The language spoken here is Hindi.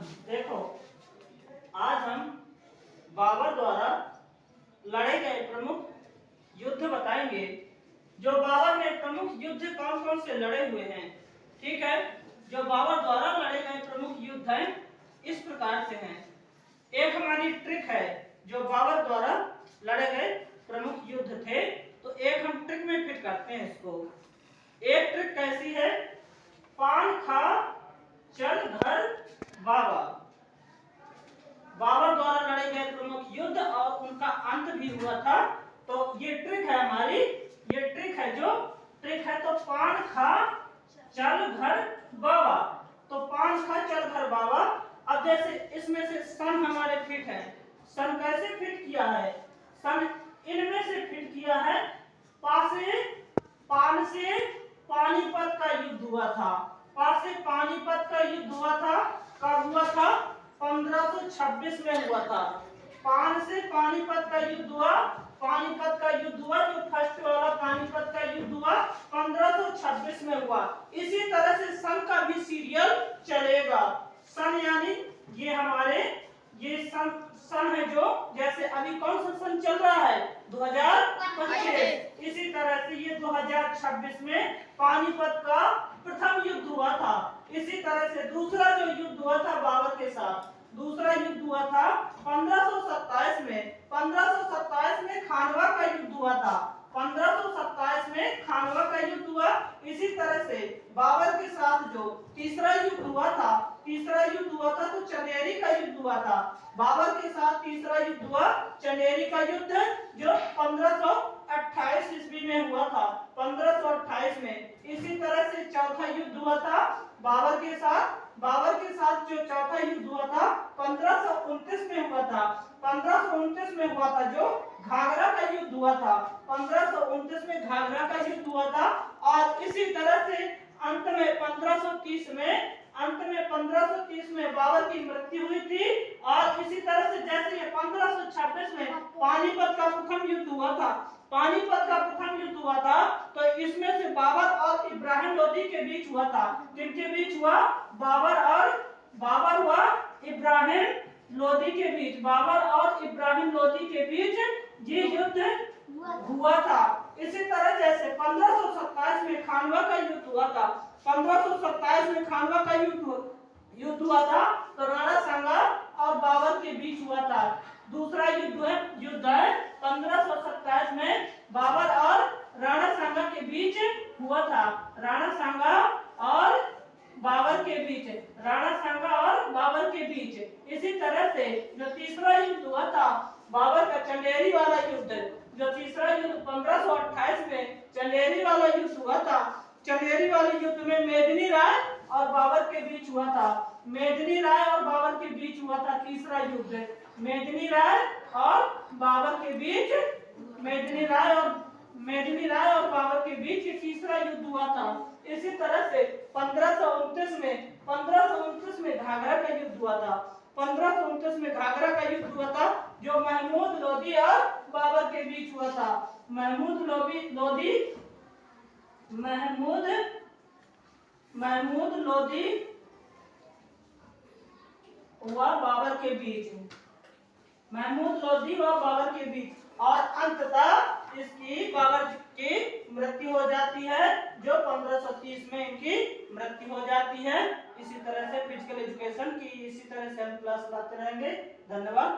देखो, आज हम बाबर द्वारा लड़े गए प्रमुख युद्ध बताएंगे। जो बाबर ने प्रमुख युद्ध कौन कौन से लड़े हुए हैं, ठीक है। जो बाबर द्वारा लड़े गए प्रमुख युद्ध हैं इस प्रकार से हैं। एक हमारी ट्रिक है, जो बाबर द्वारा लड़े गए प्रमुख युद्ध थे, तो एक हम ट्रिक में फिट करते हैं इसको। एक ट्रिक कैसी है, पान खा चल घर बाबा। बाबर द्वारा लड़े गए प्रमुख युद्ध और उनका अंत भी हुआ था। तो ये ट्रिक है हमारी, ये ट्रिक है, जो ट्रिक है, तो पान खा चल घर बाबा। तो पान खा चल घर बाबा। अब जैसे इसमें से सन हमारे फिट है, सन कैसे फिट किया है, सन इनमें से फिट किया है। पान से पानीपत का युद्ध हुआ था, पास से पानीपत का युद्ध हुआ था। कब हुआ था? 1526 में हुआ था। पान से पानीपत का युद्ध हुआ, पानीपत का युद्ध हुआ, जो फर्स्ट वाला पानीपत का युद्ध हुआ 1526 में हुआ। इसी तरह से सन का भी सीरियल चलेगा। सन यानी ये हमारे ये सन है, जो जैसे अभी कौन सा सन चल रहा है, 2025। इसी तरह से ये 2026 में पानीपत का प्रथम युद्ध हुआ था। इसी तरह से दूसरा जो युद्ध हुआ था बाबर के साथ, दूसरा युद्ध हुआ था 1527 में। 1527 में खानवा का युद्ध हुआ था, 1527 में खानवा का युद्ध हुआ। इसी तरह से बाबर के साथ जो तीसरा युद्ध हुआ था, तीसरा युद्ध हुआ था तो चंदेरी का युद्ध हुआ था। बाबर के साथ तीसरा युद्ध हुआ चंदेरी का युद्ध, जो 1528 ईस्वी में हुआ था, 1528 में। इसी तरह से चौथा युद्ध हुआ था बाबर के साथ, बाबर के साथ जो चौथा युद्ध हुआ था 1529 में हुआ था। 1529 में हुआ था जो घाघरा का युद्ध हुआ था, 1529 में घाघरा का युद्ध हुआ था। और इसी तरह से अंत में 1530 में, अंत में 1530 में बाबर की मृत्यु हुई थी। और इसी तरह से जैसे ये 1526 में पानीपत का प्रथम युद्ध हुआ था, पानीपत का प्रथम युद्ध हुआ था, तो इसमें से बाबर और इब्राहिम लोदी के बीच हुआ था। किनके बीच हुआ? बाबर हुआ इब्राहिम लोदी के बीच, बाबर और इब्राहिम लोदी के बीच ये युद्ध हुआ था। इसी तरह जैसे 1527 में खानवा का युद्ध हुआ था, 1527 में खानवा का युद्ध हुआ था, तो राणा सांगा और बाबर के बीच हुआ था। दूसरा युद्ध है 1527 में बाबर और राणा सांगा के बीच हुआ था, राणा सांगा और बाबर के बीच, राणा सांगा और बाबर के बीच। इसी तरह से जो तीसरा युद्ध हुआ था बाबर का चंदेरी वाला युद्ध, जो तीसरा युद्ध 1528 में चंदेरी वाला युद्ध हुआ था। चंदेरी वाले युद्ध में मेदिनी राय और बाबर के बीच हुआ था, मेदिनी राय और बाबर के बीच हुआ था तीसरा युद्ध। मेदिनी राय और बाबर के बीच, मेदिनी राय और बाबर के बीच ये तीसरा युद्ध हुआ था। इसी तरह से 1529 में घाघरा का युद्ध हुआ था, 1529 में घाघरा का युद्ध हुआ था, जो महमूद लोदी और बाबर के बीच हुआ था। महमूद लोदी हुआ बाबर के बीच, महमूद लोदी व बाबर के बीच। और अंततः इसकी बाबर की मृत्यु हो जाती है, जो 1530 में इनकी मृत्यु हो जाती है। इसी तरह से फिजिकल एजुकेशन की इसी तरह से हम क्लास लाते रहेंगे। धन्यवाद।